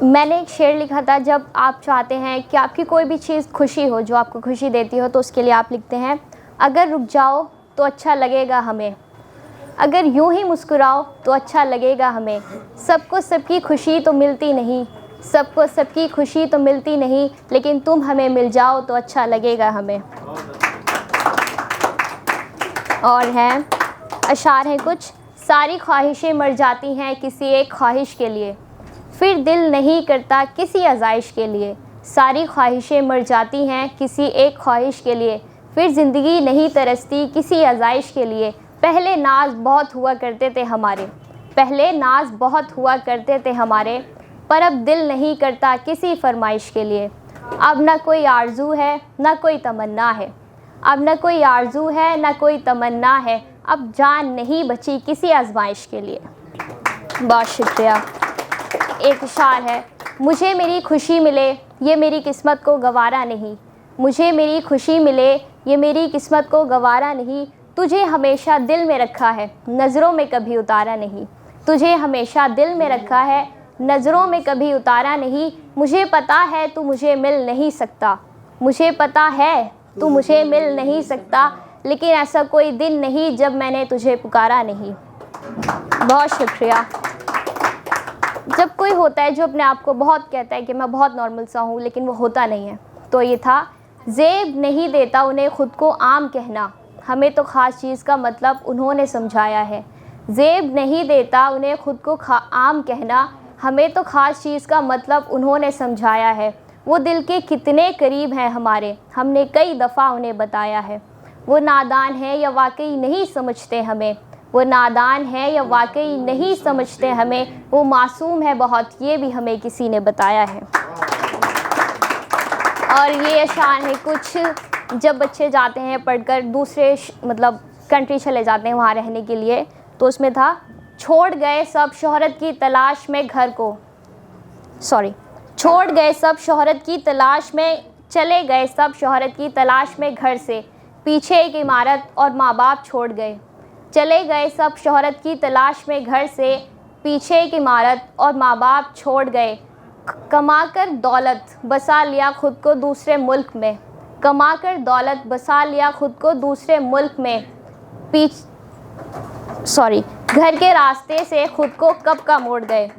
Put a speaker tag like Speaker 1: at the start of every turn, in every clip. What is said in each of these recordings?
Speaker 1: मैंने एक शेर लिखा था, जब आप चाहते हैं कि आपकी कोई भी चीज़ खुशी हो, जो आपको खुशी देती हो, तो उसके लिए आप लिखते हैं, अगर रुक जाओ तो अच्छा लगेगा हमें, अगर यूं ही मुस्कुराओ तो अच्छा लगेगा हमें, सबको सबकी खुशी तो मिलती नहीं, सबको सबकी खुशी तो मिलती नहीं, लेकिन तुम हमें मिल जाओ तो अच्छा लगेगा हमें। और हैं अशार हैं कुछ, सारी ख्वाहिशें मर जाती हैं किसी एक ख्वाहिश के लिए, फिर दिल नहीं करता किसी आज़ाइश के लिए, सारी ख्वाहिशें मर जाती हैं किसी एक ख्वाहिश के लिए, फिर ज़िंदगी नहीं तरसती किसी आज़ाइश के लिए, पहले नाज बहुत हुआ करते थे हमारे, पहले नाज बहुत हुआ करते थे हमारे, पर अब दिल नहीं करता किसी फरमाइश के लिए, अब ना कोई आरज़ू है ना कोई तमन्ना है, अब ना कोई आरज़ू है ना कोई तमन्ना है, अब जान नहीं बची किसी आजमाइश के लिए। बहुत शुक्रिया। एक इशार है, मुझे मेरी खुशी मिले ये मेरी किस्मत को गवारा नहीं, मुझे मेरी खुशी मिले ये मेरी किस्मत को गवारा नहीं, तुझे हमेशा दिल में रखा है नज़रों में कभी उतारा नहीं, तुझे हमेशा दिल में रखा है नज़रों में कभी उतारा नहीं, मुझे पता है तू मुझे मिल नहीं सकता, मुझे पता है तू मुझे मिल नहीं सकता, लेकिन ऐसा कोई दिन नहीं जब मैंने तुझे पुकारा नहीं। बहुत शुक्रिया। जब कोई होता है जो अपने आप को बहुत कहता है कि मैं बहुत नॉर्मल सा हूँ, लेकिन वो होता नहीं है, तो ये था, ज़ेब नहीं देता उन्हें ख़ुद को आम कहना, हमें तो ख़ास चीज़ का मतलब उन्होंने समझाया है, ज़ेब नहीं देता उन्हें ख़ुद को आम कहना, हमें तो ख़ास चीज़ का मतलब उन्होंने समझाया है, वो दिल के कितने करीब हैं हमारे, हमने कई दफ़ा उन्हें बताया है, वो नादान है या वाकई नहीं समझते हमें, वो नादान है या वाकई नहीं समझते हमें, वो मासूम है बहुत ये भी हमें किसी ने बताया है। और ये अशार है कुछ, जब बच्चे जाते हैं पढ़कर दूसरे मतलब कंट्री चले जाते हैं वहाँ रहने के लिए, तो उसमें था, छोड़ गए सब शोहरत की तलाश में घर को, छोड़ गए सब शोहरत की तलाश में, चले गए सब शोहरत की तलाश में घर से, पीछे एक इमारत और माँ बाप छोड़ गए, चले गए सब शोहरत की तलाश में घर से, पीछे एक इमारत और माँ बाप छोड़ गए, कमाकर दौलत बसा लिया ख़ुद को दूसरे मुल्क में, कमाकर दौलत बसा लिया ख़ुद को दूसरे मुल्क में, घर के रास्ते से ख़ुद को कब का मोड़ गए,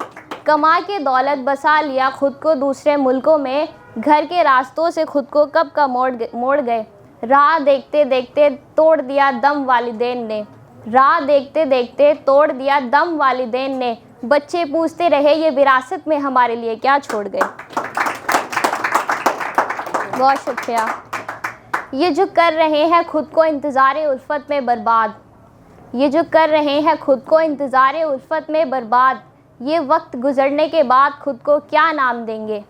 Speaker 1: कमा के दौलत बसा लिया ख़ुद को दूसरे मुल्कों में, घर के रास्तों से ख़ुद को कब का मोड़ गए, राह देखते देखते तोड़ दिया दम वालिदैन ने, राह देखते देखते तोड़ दिया दम वालिदैन ने, बच्चे पूछते रहे ये विरासत में हमारे लिए क्या छोड़ गए। बहुत शुक्रिया। ये जो कर रहे हैं ख़ुद को इंतज़ार उल्फत में बर्बाद, ये जो कर रहे हैं ख़ुद को इंतज़ार उल्फत में बर्बाद, ये वक्त गुज़रने के बाद ख़ुद को क्या नाम देंगे,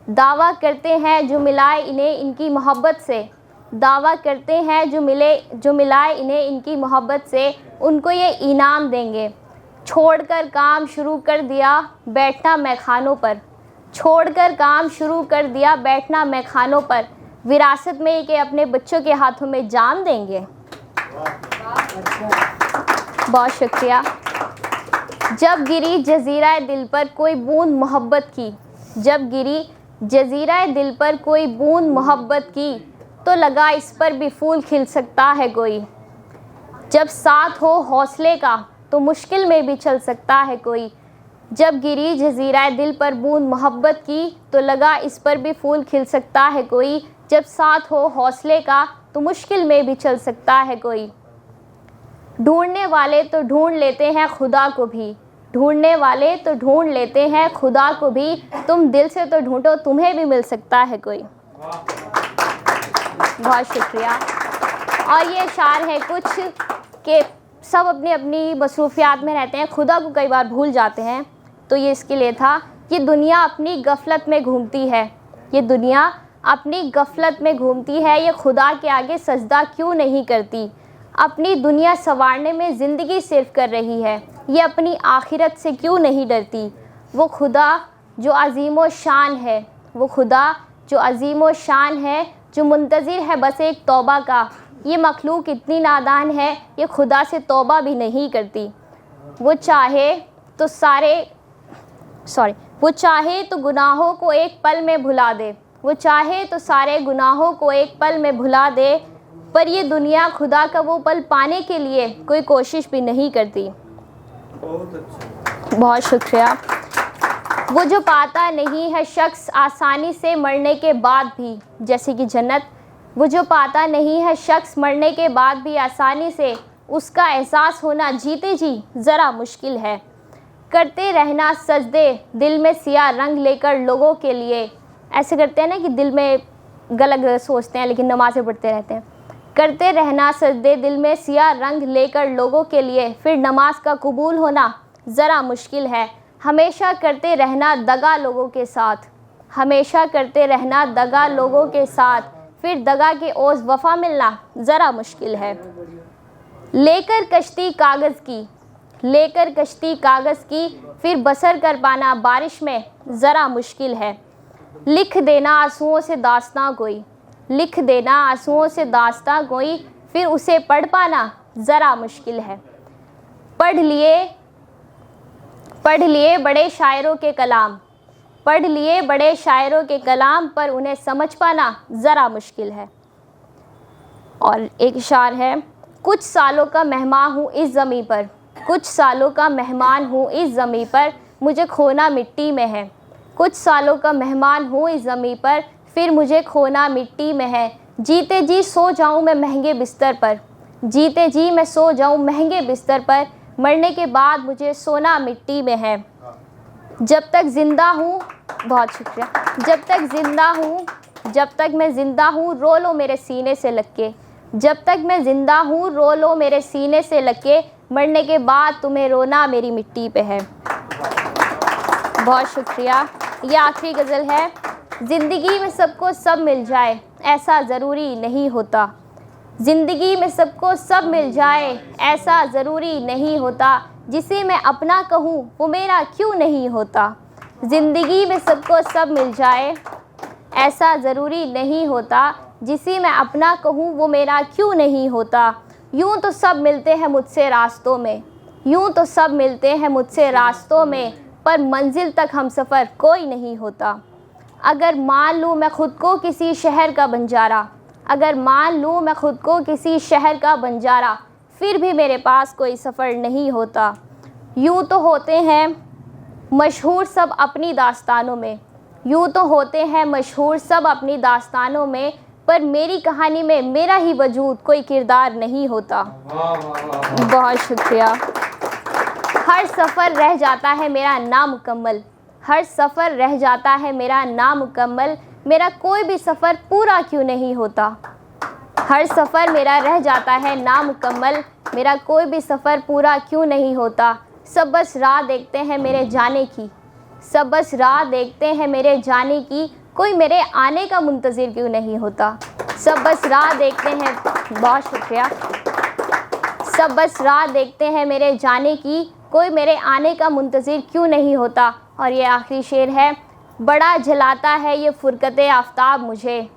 Speaker 1: दावा करते हैं जो मिलाए इन्हें इनकी मोहब्बत से, दावा करते हैं जो मिलाए इन्हें इनकी मोहब्बत से, उनको ये इनाम देंगे, छोड़कर काम शुरू कर दिया बैठना मैखानों पर, छोड़कर काम शुरू कर दिया बैठना मैखानों पर, विरासत में कि अपने बच्चों के हाथों में जान देंगे। बहुत शुक्रिया। जब गिरी जज़ीरा दिल पर कोई बूंद मोहब्बत की, जब गिरी जज़ीरा दिल पर कोई बूंद मोहब्बत की, तो लगा इस पर भी फूल खिल सकता है कोई, जब साथ हो हौसले का तो मुश्किल में भी चल सकता है कोई, जब गिरी जज़ीरा दिल पर बूंद मोहब्बत की, तो लगा इस पर भी फूल खिल सकता है कोई, जब साथ हो हौसले का तो मुश्किल में भी चल सकता है कोई, ढूंढने वाले तो ढूंढ लेते हैं खुदा को भी, ढूंढने वाले तो ढूंढ लेते हैं खुदा को भी, तुम दिल से तो ढूंढो तुम्हें भी मिल सकता है कोई। बहुत शुक्रिया। और ये अशार है कुछ कि सब अपनी अपनी मसरूफियात में रहते हैं, खुदा को कई बार भूल जाते हैं, तो ये इसके लिए था, ये दुनिया अपनी गफलत में घूमती है, ये दुनिया अपनी गफलत में घूमती है, ये खुदा के आगे सजदा क्यों नहीं करती, अपनी दुनिया संवारने में ज़िंदगी सिर्फ कर रही है, ये अपनी आखिरत से क्यों नहीं डरती, वो खुदा जो अज़ीम व शान है, वो खुदा जो अज़ीम व शान है, जो मुंतज़िर है बस एक तौबा का, ये मखलूक इतनी नादान है ये खुदा से तौबा भी नहीं करती, वो चाहे वो चाहे तो गुनाहों को एक पल में भुला दे, वो चाहे तो सारे गुनाहों को एक पल में भुला दे, पर ये दुनिया खुदा का वो पल पाने के लिए कोई कोशिश भी नहीं करती।
Speaker 2: बहुत अच्छा।
Speaker 1: बहुत शुक्रिया। वो जो पाता नहीं है शख्स आसानी से मरने के बाद भी, जैसे कि जन्नत, वो जो पाता नहीं है शख्स मरने के बाद भी आसानी से उसका एहसास होना जीते जी ज़रा मुश्किल है। करते रहना सजदे दिल में सिया रंग लेकर लोगों के लिए, ऐसे करते हैं ना कि दिल में गलत सोचते हैं लेकिन नमाज़ें पढ़ते रहते हैं। करते रहना सजदे दिल में सिया रंग लेकर लोगों के लिए, फिर नमाज का कबूल होना ज़रा मुश्किल है। हमेशा करते रहना दगा लोगों के साथ, हमेशा करते रहना दगा लोगों के साथ, फिर दगा के ओज़ वफ़ा मिलना ज़रा मुश्किल है। लेकर कश्ती कागज़ की, लेकर कश्ती कागज़ की, फिर बसर कर पाना बारिश में ज़रा मुश्किल है। लिख देना आंसुओं से दास्तां कोई, लिख देना आंसुओं से दास्तां कोई, फिर उसे पढ़ पाना ज़रा मुश्किल है। पढ़ लिए बड़े शायरों के कलाम, पढ़ लिए बड़े शायरों के कलाम, पर उन्हें समझ पाना ज़रा मुश्किल है। और एक इशार है, कुछ सालों का मेहमान हूँ इस ज़मीं पर, कुछ सालों का मेहमान हूँ इस ज़मीं पर, मुझे खोना मिट्टी में है। कुछ सालों का मेहमान हूँ इस ज़मीं पर, फिर मुझे खोना मिट्टी में है। जीते जी सो जाऊँ मैं महंगे बिस्तर पर, जीते जी मैं सो जाऊँ महंगे बिस्तर पर, मरने के बाद मुझे सोना मिट्टी में है। जब तक ज़िंदा हूँ, बहुत शुक्रिया, जब तक ज़िंदा हूँ, जब तक मैं ज़िंदा हूँ रो लो मेरे सीने से लग के, जब तक मैं ज़िंदा हूँ रो लो मेरे सीने से लग के, मरने के बाद तुम्हें रोना मेरी मिट्टी पे है। बहुत शुक्रिया। ये आखिरी गज़ल है। ज़िंदगी में सबको सब मिल जाए ऐसा ज़रूरी नहीं होता, ज़िंदगी में सबको सब मिल जाए ऐसा ज़रूरी नहीं होता, जिसे मैं अपना कहूँ वो मेरा क्यों नहीं होता। ज़िंदगी में सबको सब मिल जाए ऐसा ज़रूरी नहीं होता, जिसे मैं अपना कहूँ वो मेरा क्यों नहीं होता। यूँ तो सब मिलते हैं मुझसे रास्तों में, यूँ तो सब मिलते हैं मुझसे रास्तों में, पर मंजिल तक हम सफ़र कोई नहीं होता। अगर मान लूँ मैं ख़ुद को किसी शहर का बंजारा, अगर मान लूँ मैं ख़ुद को किसी शहर का बंजारा, फिर भी मेरे पास कोई सफ़र नहीं होता। यूँ तो होते हैं मशहूर सब अपनी दास्तानों में, यूँ तो होते हैं मशहूर सब अपनी दास्तानों में, पर मेरी कहानी में मेरा ही वजूद कोई किरदार नहीं होता। बहुत शुक्रिया। हर सफ़र रह जाता है मेरा नामुकम्मल, हर सफ़र रह जाता है मेरा नामुकम्मल, मेरा कोई भी सफ़र पूरा क्यों नहीं होता। हर सफ़र मेरा रह जाता है नामुकम्मल, मेरा कोई भी सफ़र पूरा क्यों नहीं होता। सब बस राह देखते हैं मेरे जाने की, सब बस राह देखते हैं मेरे जाने की, कोई मेरे आने का मुंतज़िर क्यों नहीं होता। सब बस राह देखते हैं, बहुत शुक्रिया, सब बस राह देखते हैं मेरे जाने की, कोई मेरे आने का मुंतज़िर क्यों नहीं होता। और ये आखिरी शेर है, बड़ा जलाता है ये फ़ुरक़त आफ़ताब मुझे,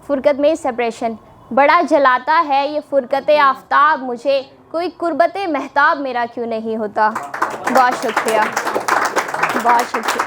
Speaker 1: फ़ुरक़त में सेपरेशन, बड़ा जलाता है ये फ़ुरक़त आफ़ताब मुझे, कोई कुर्बत महताब मेरा क्यों नहीं होता। बहुत शुक्रिया, बहुत शुक्रिया।